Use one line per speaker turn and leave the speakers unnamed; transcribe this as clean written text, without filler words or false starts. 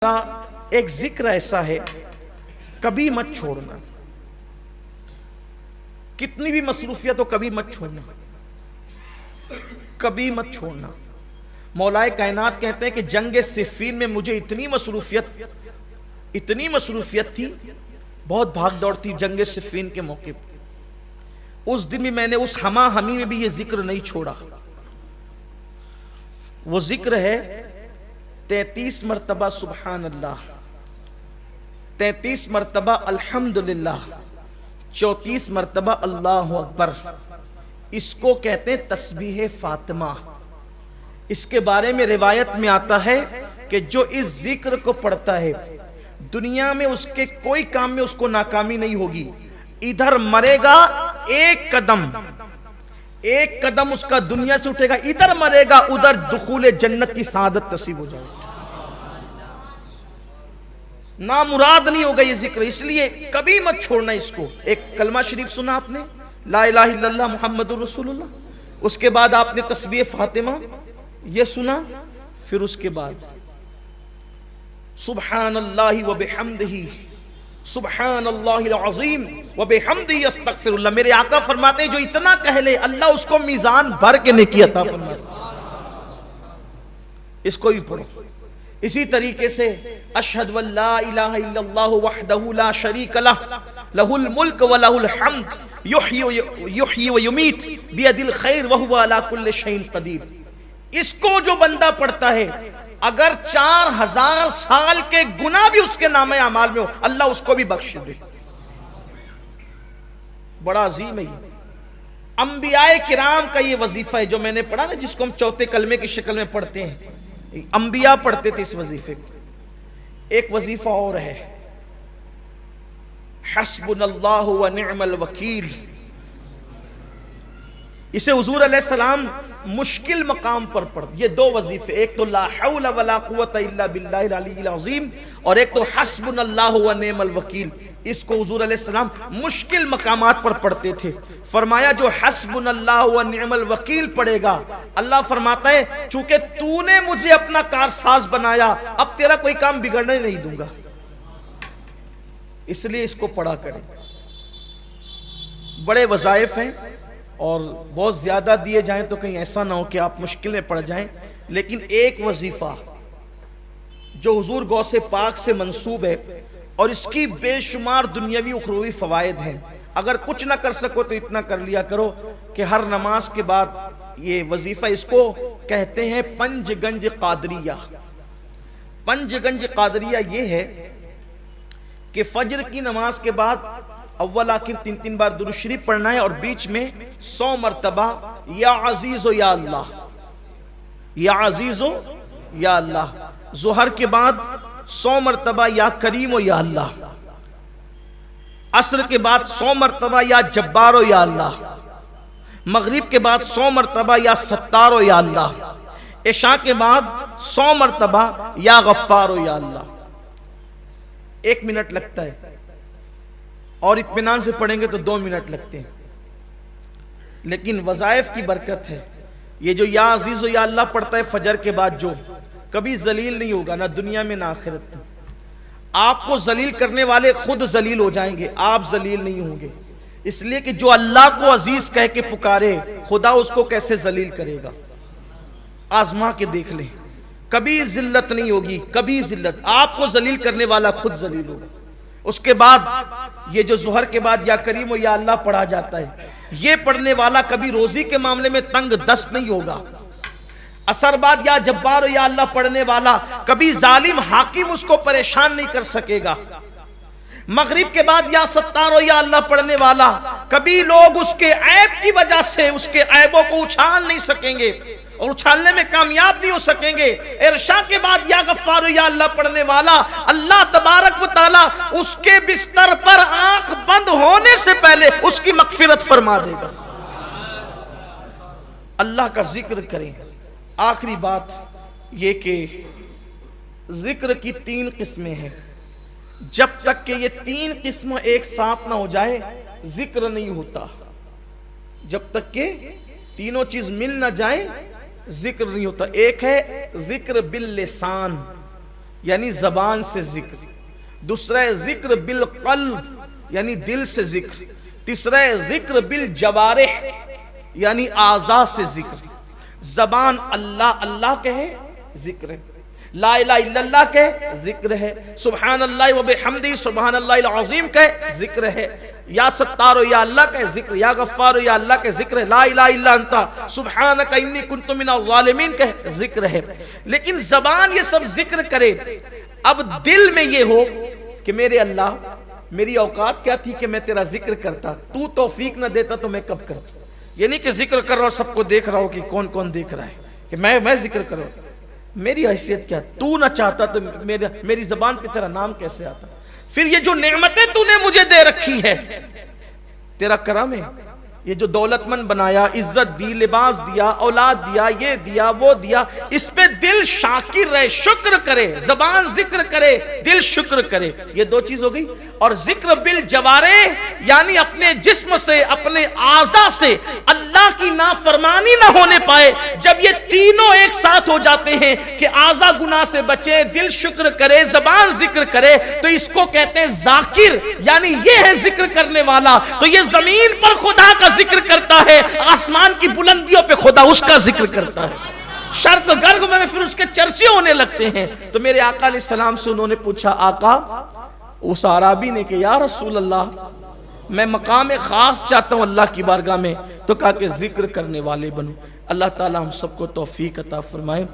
کا ایک ذکر ایسا ہے، کبھی مت چھوڑنا، کتنی بھی مصروفیت ہو کبھی مت چھوڑنا، کبھی مت چھوڑنا۔ مولائے کائنات کہتے ہیں کہ جنگ صفین میں مجھے اتنی مصروفیت تھی، بہت بھاگ دوڑ تھی جنگ صفین کے موقع پر، اس دن بھی میں نے اس ہما ہمی میں بھی یہ ذکر نہیں چھوڑا۔ وہ ذکر ہے 33 مرتبہ سبحان اللہ، 33 مرتبہ الحمدللہ، 34 مرتبہ اللہ اکبر۔ اس کو کہتے ہیں تسبیح فاطمہ۔ اس کے بارے میں روایت میں آتا ہے کہ جو اس ذکر کو پڑھتا ہے دنیا میں اس کے کوئی کام میں اس کو ناکامی نہیں ہوگی، ادھر مرے گا ایک قدم اس کا دنیا سے اٹھے گا، ادھر مرے گا ادھر دخول جنت کی سعادت نصیب ہو جائے گی، نامراد نہیں ہوگا یہ ذکر۔ اس لیے کبھی مت چھوڑنا اس کو۔ ایک کلمہ شریف سنا آپ نے، لا الہ الا اللہ محمد رسول اللہ، اس کے بعد آپ نے تسبیح فاطمہ یہ سنا، پھر اس کے بعد سبحان اللہ وبحمدہ، سبحان اللہ العظیم وبحمدہ استغفر اللہ۔ میرے آقا فرماتے ہیں جو اتنا کہہ لے اللہ اس کو میزان بھر کے نیکی عطا فرماتے ہیں۔ اس کو بھی پڑھو۔ اسی طریقے سے اشہد ان لا الہ الا اللہ وحدہ لا شریک لہ لہ الملک ولہ الحمد یحیی ویمیت بیدہ الخیر وہو علی کل شیء قدیر۔ اس کو جو بندہ پڑھتا ہے اگر 4000 سال کے گناہ بھی اس کے نام اعمال میں ہو اللہ اس کو بھی بخش دے۔ بڑا عظیم ہے یہ۔ انبیاء کرام کا یہ وظیفہ ہے جو میں نے پڑھا نا، جس کو ہم چوتھے کلمے کی شکل میں پڑھتے ہیں، انبیاء پڑھتے تھے اس وظیفے کو۔ ایک وظیفہ اور ہے، حسبنا اللہ ونعم الوکیل۔ اسے حضور علیہ السلام مشکل مقام پر پڑھ، یہ دو وظیفے، ایک تو لا حول ولا قوت الا باللہ العلی العظیم، اور ایک تو حسبنا اللہ ونعم الوکیل۔ اس کو حضور علیہ السلام مشکل مقامات پر پڑھتے تھے۔ فرمایا جو حسبنا اللہ ونعم الوکیل پڑھے گا، اللہ فرماتا ہے چونکہ تو نے مجھے اپنا کارساز بنایا اب تیرا کوئی کام بگڑنے نہیں دوں گا، اس لیے اس کو پڑھا کریں۔ بڑے وظائف ہیں اور بہت زیادہ دیے جائیں تو کہیں ایسا نہ ہو کہ آپ مشکل میں پڑ جائیں، لیکن ایک وظیفہ جو حضور غوث پاک سے منسوب ہے اور اس کی بے شمار دنیاوی اخروی فوائد ہیں، اگر کچھ نہ کر سکو تو اتنا کر لیا کرو کہ ہر نماز کے بعد یہ وظیفہ، اس کو کہتے ہیں پنج گنج قادریہ۔ پنج گنج قادریہ یہ ہے کہ فجر کی نماز کے بعد اول آخر 3 بار درود شریف پڑھنا ہے، اور بیچ میں 100 مرتبہ یا عزیز و یا اللہ، یا عزیز و یا اللہ۔ ظہر کے بعد 100 مرتبہ یا کریم و یا اللہ، عصر کے بعد 100 مرتبہ یا جبار و یا اللہ، مغرب کے بعد 100 مرتبہ یا ستار و یا اللہ، عشاء کے بعد 100 مرتبہ یا غفار و یا اللہ۔ 1 منٹ لگتا ہے، اور اطمینان سے پڑھیں گے تو 2 منٹ لگتے ہیں، لیکن وظائف کی برکت ہے۔ یہ جو یا عزیز و یا اللہ پڑھتا ہے فجر کے بعد، جو کبھی ذلیل نہیں ہوگا، نہ دنیا میں نہ آخرت میں۔ آپ کو ذلیل کرنے والے خود ذلیل ہو جائیں گے، آپ ذلیل نہیں ہوں گے، اس لیے کہ جو اللہ کو عزیز کہہ کے پکارے خدا اس کو کیسے ذلیل کرے گا۔ آزما کے دیکھ لیں، کبھی ذلت نہیں ہوگی، کبھی ذلت، آپ کو ذلیل کرنے والا خود ذلیل ہوگا۔ اس کے بعد یہ جو ظہر کے بعد یا کریم و یا اللہ پڑھا جاتا ہے، یہ پڑھنے والا کبھی روزی کے معاملے میں تنگ دست نہیں ہوگا۔ عصر بعد یا جبار و یا اللہ پڑھنے والا کبھی ظالم حاکم اس کو پریشان نہیں کر سکے گا۔ مغرب کے بعد یا ستار و یا اللہ پڑھنے والا کبھی لوگ اس کے عیب کی وجہ سے اس کے عیبوں کو اچھال نہیں سکیں گے اور اچھالنے میں کامیاب نہیں ہو سکیں گے۔ عشاء کے بعد یا غفار و یا اللہ پڑھنے والا اللہ تبارک و تعالی اس کے بستر پر آنکھ بند ہونے سے پہلے اس کی مغفرت فرما دے گا۔ اللہ کا ذکر کریں۔ آخری بات یہ کہ ذکر کی 3 قسمیں ہیں، جب تک کہ یہ 3 قسمیں ایک ساتھ نہ ہو جائے ذکر نہیں ہوتا۔ جب تک کہ تینوں چیز مل نہ جائیں ذکر نہیں ہوتا۔ ایک ہے ذکر باللسان، یعنی زبان سے ذکر، دوسرا ہے ذکر بالقلب یعنی دل سے ذکر، تیسرا ہے ذکر بالجوارح یعنی اعضاء سے ذکر۔ زبان اللہ اللہ کہے ذکر ہے، لا الہ الا اللہ کہے ذکر ہے، سبحان اللہ و بحمدہ سبحان اللہ العظیم کہے ذکر ہے، یا ستار یا اللہ کہے ذکر، یا غفار یا اللہ کہے ذکر ہے، لا الہ الا انت سبحانک انی کنت من الظالمین کہے ذکر ہے۔ لیکن زبان یہ سب ذکر کرے، اب دل میں یہ ہو کہ میرے اللہ میری اوقات کیا تھی کہ میں تیرا ذکر کرتا، تو توفیق نہ دیتا تو میں کب کرتا۔ یہ نہیں کہ ذکر کر رہا ہوں سب کو دیکھ رہا ہوں کہ کون کون دیکھ رہا ہے کہ میں ذکر کروں، میری حیثیت کیا، تو نہ چاہتا تو میری زبان پہ تیرا نام کیسے آتا۔ پھر یہ جو نعمتیں تو نے مجھے دے رکھی ہے تیرا کرم ہے، یہ جو دولت مند بنایا، عزت دی، لباس دیا، اولاد دیا، یہ دیا وہ دیا، اس پہ دل شاکر رہے، شکر کرے، زبان ذکر کرے، دل شکر کرے، یہ دو چیز ہو گئی۔ اور ذکر بالجوارح یعنی اپنے جسم سے اپنے اعضاء سے اللہ کی نافرمانی نہ ہونے پائے۔ جب یہ تینوں ایک ساتھ ہو جاتے ہیں کہ اعضاء گناہ سے بچے، دل شکر کرے، زبان ذکر کرے، تو اس کو کہتے ہیں ذاکر، یعنی یہ ہے ذکر کرنے والا۔ تو یہ زمین پر خدا کا ذکر کرتا ہے، آسمان کی بلندیوں پہ خدا اس کا ذکر کرتا ہے، شرق غرب میں پھر اس کے چرچے ہونے لگتے ہیں۔ تو میرے آقا علیہ السلام سے انہوں نے پوچھا، آقا اس عرابی نے کہ یا رسول اللہ میں مقام خاص چاہتا ہوں اللہ کی بارگاہ میں، تو کہا کہ ذکر کرنے والے بنو۔ اللہ تعالی ہم سب کو توفیق عطا فرمائے۔